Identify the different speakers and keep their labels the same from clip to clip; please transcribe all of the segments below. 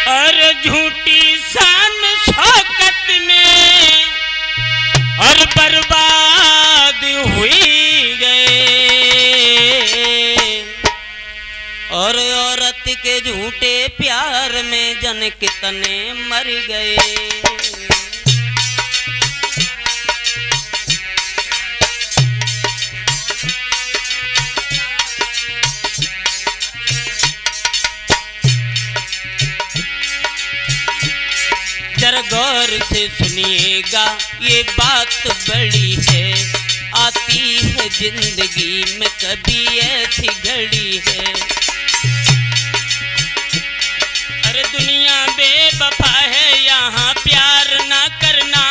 Speaker 1: और झूठी शान शौकत में और बर्बाद हुई गए और औरत के झूठे प्यार में जन कितने मर गए। जरा गौर से सुनिएगा ये बात बड़ी है, आती है जिंदगी में कभी ऐसी घड़ी है। अरे दुनिया बेवफा है, यहाँ प्यार ना करना,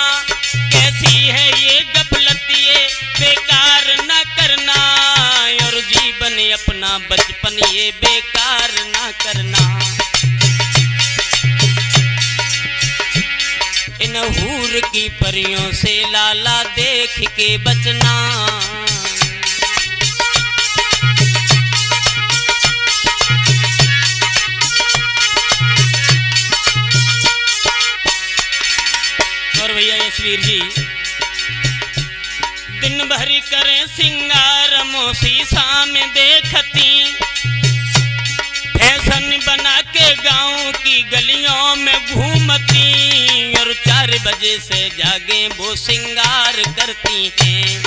Speaker 1: कैसी है ये गफलत ये बेकार ना करना, और जीवन अपना बचपन ये बेकार ना करना। इन हूर की परियों से लाला देख के बचना। और भैया यशवीर जी दिन भर करें सिंगार मोसी सामने देखती, फैशन बना के गांव की गलियों में घूमती, और 4 बजे से जागे वो सिंगार करती हैं,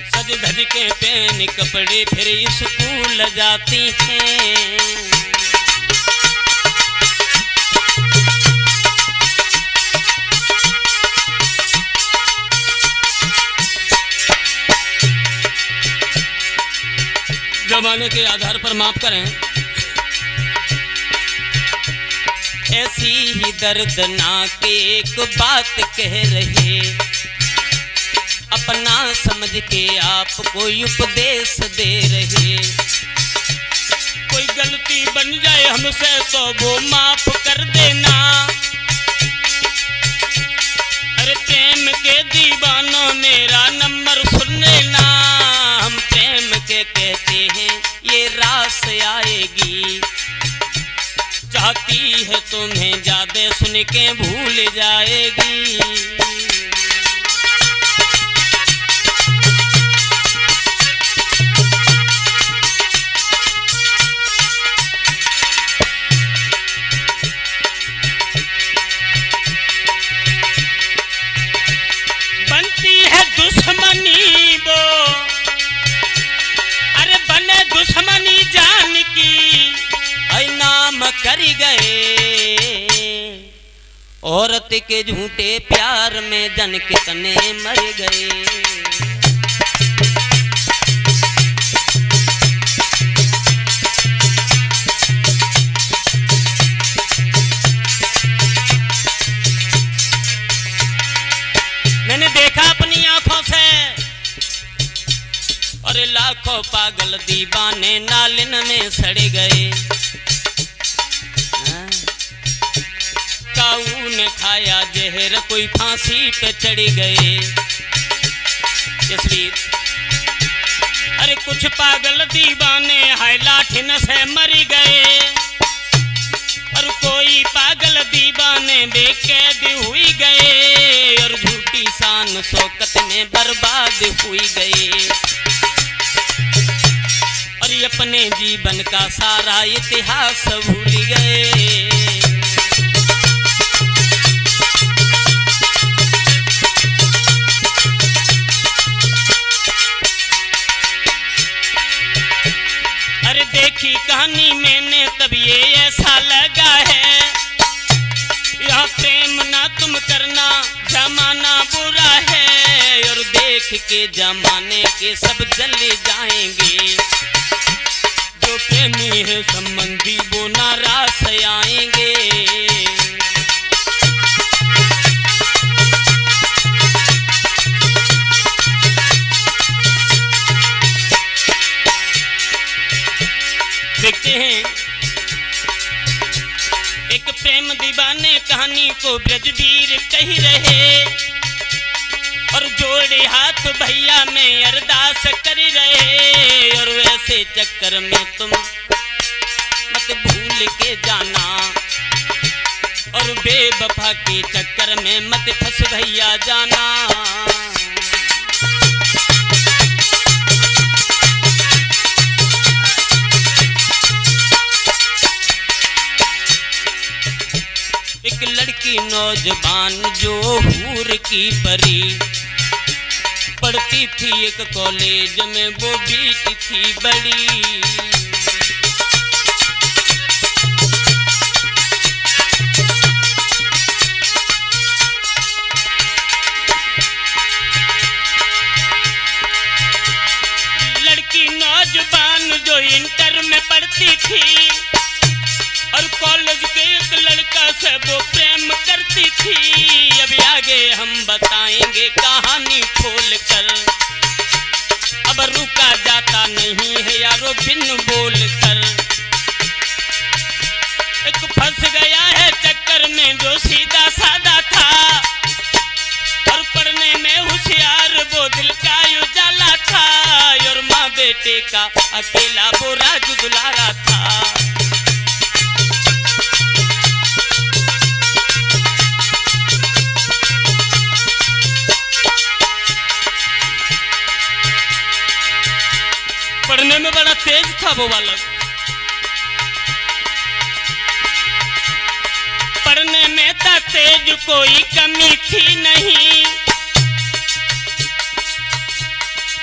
Speaker 1: सज धज के पहन कपड़े फिर स्कूल जाती हैं। जमाने के आधार पर माफ करें, ऐसी ही दर्दनाक एक बात कह रहे, अपना समझ के आपको उपदेश दे रहे। कोई गलती बन जाए हमसे तो वो माफ कर देना, अरे प्रेम के दीवानों मेरा नंबर सुन लेना, हम प्रेम के कहते हैं ये रास आएगी, चाहती है तुम्हें ज्यादा सुन के भूल जाएगी। बनती है दुश्मनी वो, अरे बने दुश्मनी जान की, नाम कर गए औरत के झूठे प्यार में जन कितने मर गए। मैंने देखा अपनी आंखों से, और लाखों पागल दीवाने नालिन में सड़ गए, काऊ खाया जहर कोई फांसी पे चढ़ गए। जसवीर अरे कुछ पागल दीवाने हाय लाठिन से मर गए, और कोई पागल दीवाने बेकैद हुई गए, और झूठी शान शौकत में बर्बाद हुई गए, और अपने जीवन का सारा इतिहास भूल गए। देखी कहानी मैंने तब ये ऐसा लगा है, यह प्रेम ना तुम करना जमाना बुरा है, और देख के जमाने के सब जले जाएंगे, जो प्रेमी है संबंधी वो नाराज आएंगे। देखते हैं एक प्रेम दीवाने कहानी को ब्रजवीर कह रहे, और जोड़े हाथ भैया में अरदास कर रहे, और वैसे चक्कर में तुम मत भूल के जाना, बेवफा के चक्कर में मत फंस भैया जाना। एक लड़की नौजवान जो हूर की परी, पढ़ती थी एक कॉलेज में, वो बीट थी बड़ी। लड़की नौजवान जो इंटर में पढ़ती थी और कॉलेज के एक लड़का से वो प्रेम करती थी। अब आगे हम बताएंगे कहानी खोल कर, अब रुका जाता नहीं है यारो बिन बोल कर। एक फंस गया है चक्कर में जो सीधा साधा था, और पढ़ने में होशियार वो दिल का उजाला था, और माँ बेटे का अकेला वो राज दुलारा था। पढ़ने में बड़ा तेज था वो बालक, पढ़ने में था तेज, कोई कमी थी नहीं।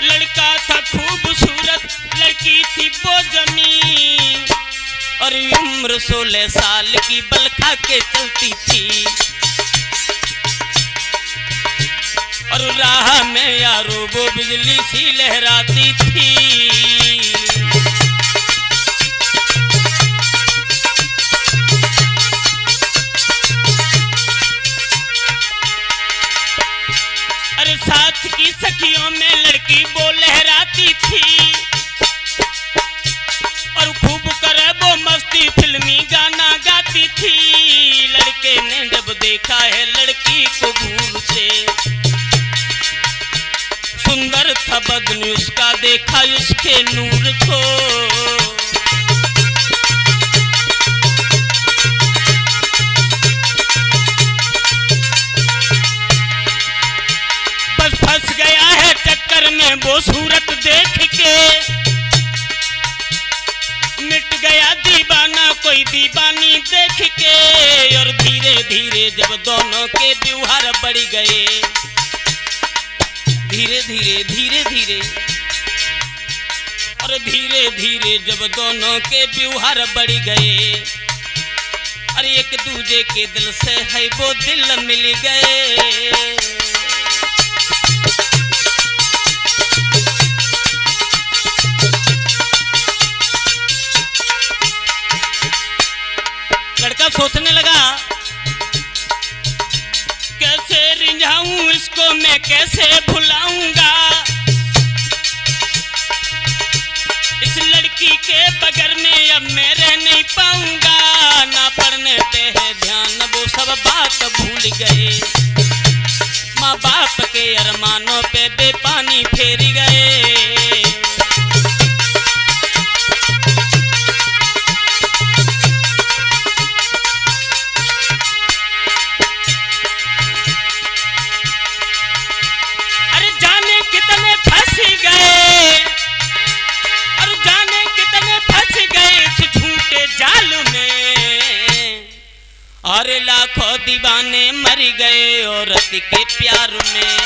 Speaker 1: लड़का था खूबसूरत, लड़की थी वो जमीन, और उम्र 16 साल की बल खा के चलती थी। और राह में यारो वो बिजली सी लहराती थी। अरे साथ की सखियों में लड़की वो लहराती थी, और खूब करे वो मस्ती फिल्मी गाना गाती थी। लड़के ने जब देखा है लड़की को दूर से, सुंदर था बदन उसका, देखा उसके नूर को। बस फंस गया है चक्कर में वो सूरत देख के, मिट गया दीवाना कोई दीवानी देख के। और धीरे धीरे जब दोनों के व्यवहार बढ़ गए, धीरे धीरे धीरे धीरे और धीरे धीरे जब दोनों के व्यवहार बढ़ गए, अरे एक दूजे के दिल से है वो दिल मिल गए। लड़का सोचने लगा कैसे रिझाऊं इसको मैं, कैसे भुलाऊंगा। इस लड़की के बगैर में अब मैं रह नहीं पाऊंगा। ना पढ़ने पे है ध्यान वो सब बात भूल गए, माँ बाप के अरमानों पे बेपानी फेर गए। और लाखों दीवाने मर गए औरत के प्यार में।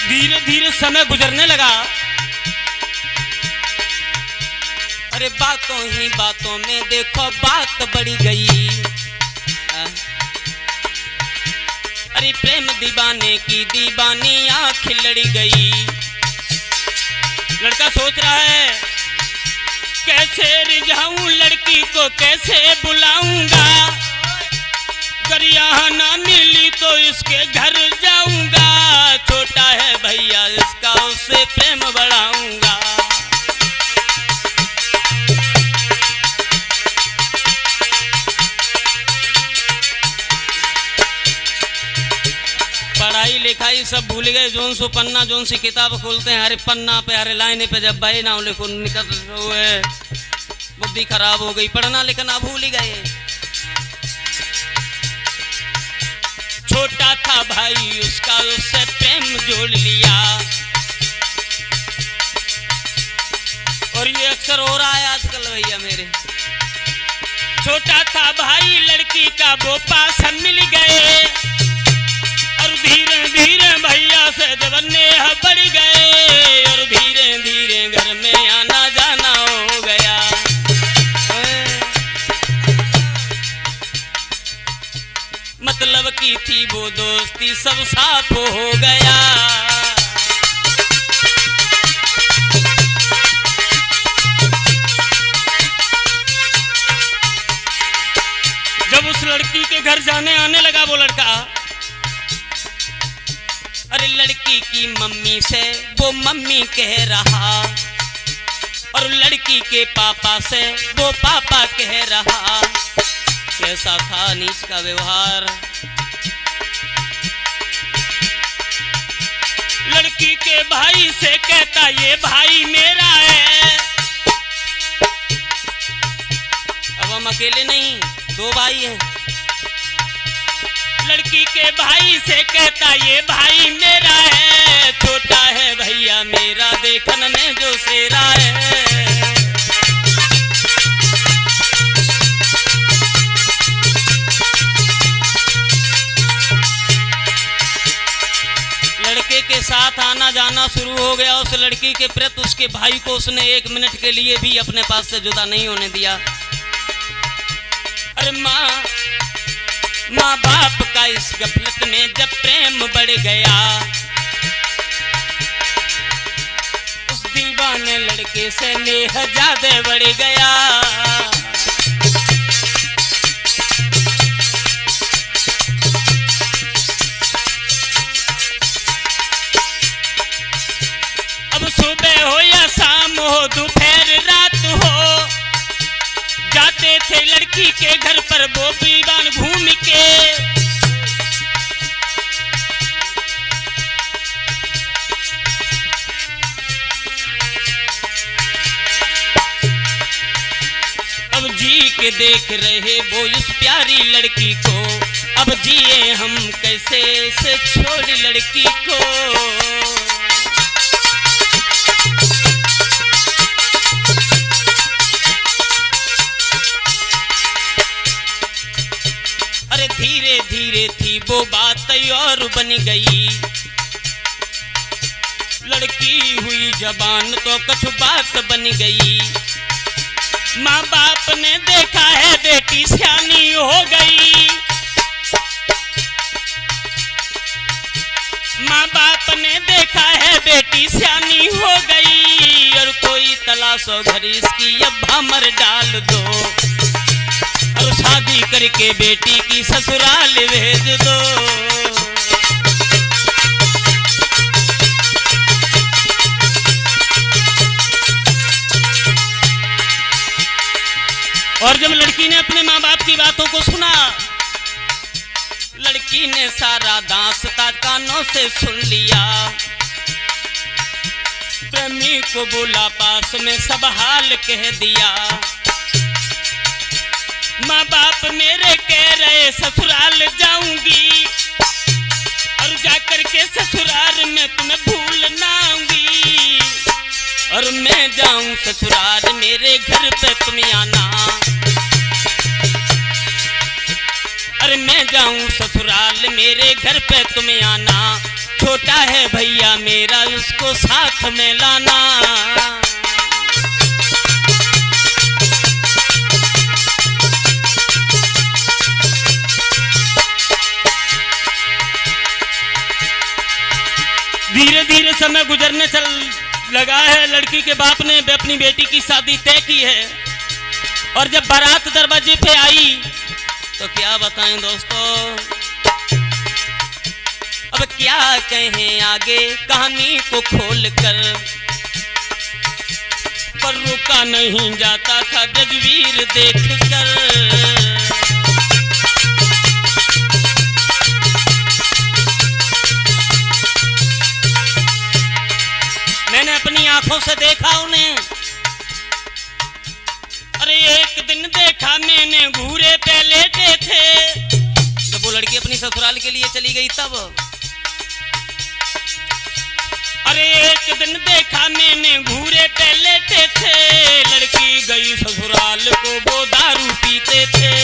Speaker 1: धीरे धीरे समय गुजरने लगा। अरे बातों ही बातों में देखो बात बढ़ी गई। अरे प्रेम दीवाने की दीवानी आँख लड़ी गई। लड़का सोच रहा है कैसे रिझाऊं लड़की को, कैसे बुलाऊंगा। अगर यहाँ ना मिली तो इसके घर जाऊंगा। छोटा है भैया इसका, उससे प्रेम बढ़ाऊंगा। भाई सब भूल गए जोन सो पन्ना जोन सी किताब खोलते हैं हरे पन्ना पे हरे लाइन पे जब भाई नाम लिखो निकल हुए बुद्धि खराब हो गई, पढ़ना लिखना भूल गए। छोटा था भाई उसका उससे प्रेम जोड़ लिया, और ये अक्सर हो रहा है आजकल भैया मेरे। छोटा था भाई लड़की का वो पास मिल गए, और धीरे धीरे भैया से जब नेह बढ़ गए, और धीरे धीरे घर में आना जाना हो गया। मतलब की थी वो दोस्ती सब साफ हो गया। जब उस लड़की के घर जाने आने लगा वो लड़का, अरे लड़की की मम्मी से वो मम्मी कह रहा, और लड़की के पापा से वो पापा कह रहा। कैसा था नीच का व्यवहार। लड़की के भाई से कहता ये भाई मेरा है। अब हम अकेले नहीं, दो भाई हैं। लड़की के भाई से कहता ये भाई मेरा है, छोटा है भैया मेरा देखन में जो सेरा है। लड़के के साथ आना जाना शुरू हो गया। उस लड़की के प्रति उसके भाई को उसने 1 मिनट के लिए भी अपने पास से जुदा नहीं होने दिया। अरे माँ बाप का इस गफलत में जब प्रेम बढ़ गया, उस दीवाने लड़के से नेह ज्यादा बढ़ गया। अब सुबह हो या शाम हो दोपहर रात हो, जाते थे लड़की के घर पर वो दीवान घूम के। अब जी के देख रहे वो उस प्यारी लड़की को, अब जिए हम कैसे से छोड़ लड़की को। अरे धीरे धीरे थी वो बात और बन गई। लड़की हुई जबान तो कुछ बात बन गई। माँ बाप ने देखा है बेटी सियानी हो गई। माँ बाप ने देखा है बेटी सियानी हो गई, और कोई तलाशो घर इसकी अब भमर डाल दो, और शादी करके बेटी की ससुराल भेज दो। और जब लड़की ने अपने माँ बाप की बातों को सुना, लड़की ने सारा दास्तां कानों से सुन लिया। प्रेमी को बोला पास में सब हाल कह दिया। माँ बाप मेरे कह रहे ससुराल जाऊंगी, और जाकर के ससुराल में तुम्हें भूल ना आऊंगी, और मैं जाऊं ससुराल मेरे घर पे तुम आना। अरे मैं जाऊं ससुराल मेरे घर पे तुम आना, छोटा है भैया मेरा उसको साथ में लाना। धीरे धीरे समय गुजरने चल लगा है। लड़की के बाप ने अपनी बेटी की शादी तय की है, और जब बारात दरवाजे पे आई तो क्या बताएं दोस्तों, अब क्या कहें आगे कहानी को खोलकर, पर रुका नहीं जाता था जजवीर देखकर। आंखों से देखा उन्हें। अरे एक दिन देखा मैंने घूरे पे लेटे थे, जब वो लड़की अपनी ससुराल के लिए चली गई तब। अरे एक दिन देखा मैंने घूरे पे लेटे थे, लड़की गई ससुराल को वो दारू पीते थे।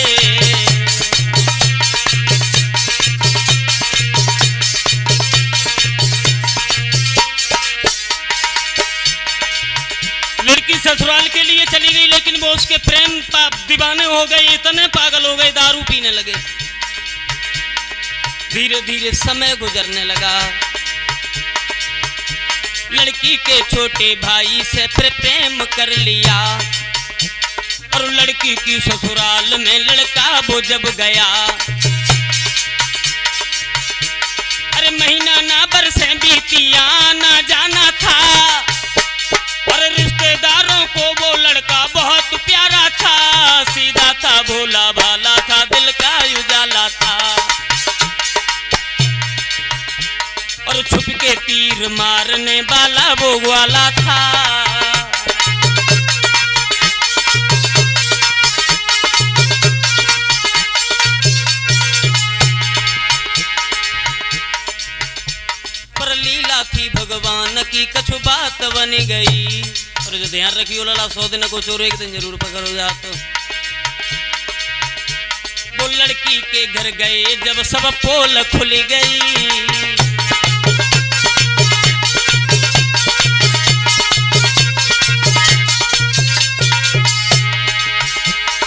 Speaker 1: लड़की ससुराल के लिए चली गई, लेकिन वो उसके प्रेम दीवाने हो गए, इतने पागल हो गए, दारू पीने लगे। धीरे धीरे समय गुजरने लगा। लड़की के छोटे भाई से प्रेम कर लिया, और लड़की की ससुराल में लड़का वो जब गया। अरे महीना ना बरसें बीतिया ना जाना था, और रिश्तेदारों को वो लड़का बहुत प्यारा था। सीधा था, भोला भाला था, दिल का उजाला था, और छुप के तीर मारने वाला वो वाला था। पर लीला थी भगवान की, कछु बात बन गई। और जो ध्यान रखियो लाला, 100 दिन को चोर एक दिन जरूर पकड़ हो जात। वो लड़की के घर गए जब सब पोल खुल गई।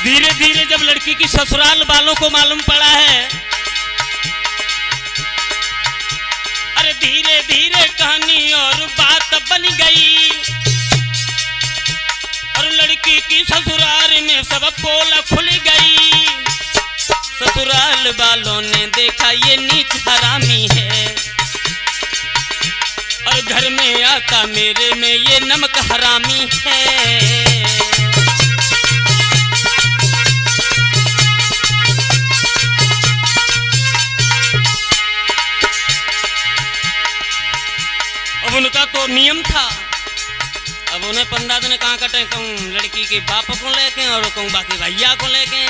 Speaker 1: धीरे धीरे जब लड़की की ससुराल वालों को मालूम पड़ा है, अरे धीरे धीरे कहानी और बात बन गई, और लड़की की ससुराल में सब पोल खुल गई। ससुराल वालों ने देखा ये नीच हरामी है, और घर में आता मेरे में ये नमक हरामी है। अब उनका तो नियम था, अब उन्हें 15 दिन कहाँ कटे, कहूँ लड़की के बाप को लेके और कहूँ बाकी भैया को लेके।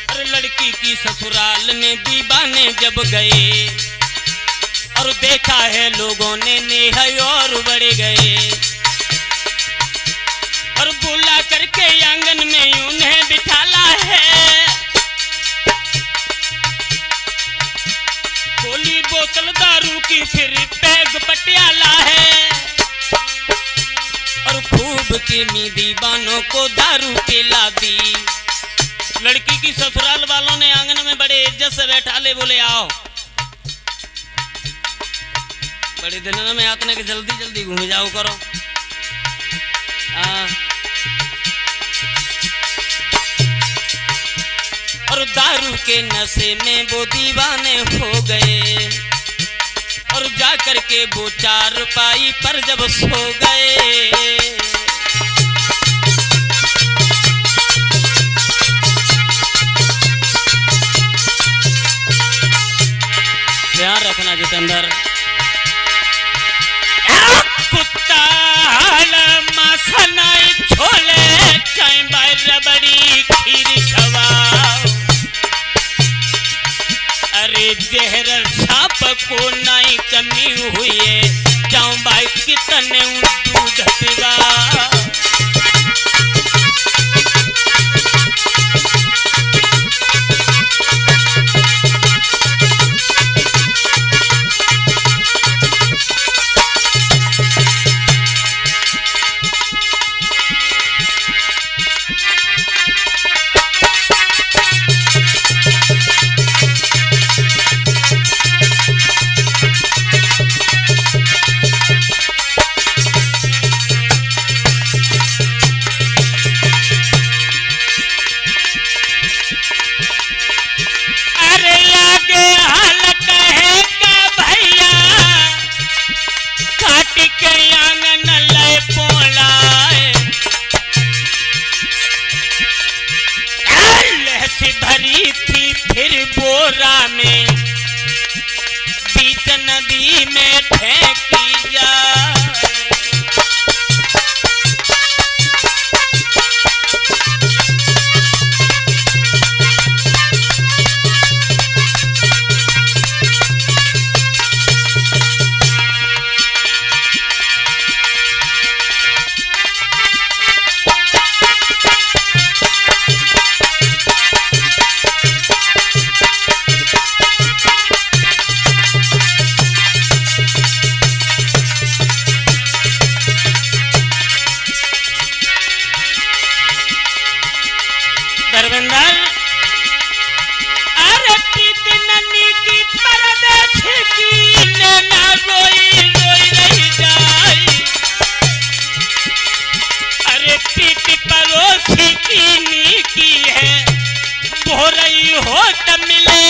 Speaker 1: अरे लड़की की ससुराल में दीवाने जब गए, और देखा है लोगों ने नेह और बढ़ गए, और बुला करके आंगन में उन्हें बिठाला है। गोली बोतल दारू की फिर पैग पटियाला है, और खूब कीमी दीवानों को दारू पिला दी। लड़की की ससुराल वालों ने आंगन में बड़े इज्जत से बैठा ले, बोले आओ। बड़े दिनों में आते कि जल्दी जल्दी घूम जाओ करो। और दारू के नशे में वो दीवाने हो गए, और जाकर के वो चारपाई पर जब सो गए। ध्यान रखना जितेंद्र, कुत्ता मसनाई छोले चाय बाय रबड़ी खीर खवाओ। अरे जहर सांप को नहीं कमी हुई है, जाऊं भाई कितने दूध पिवा। मिट्टी में फेंकी जाए। धर्मेंद्र, अरे प्रीत नन्ही की परदेश की नैना रोई रोई रही जाए। अरे प्रीत पड़ोसी की नी की है, हो रही हो तब मिले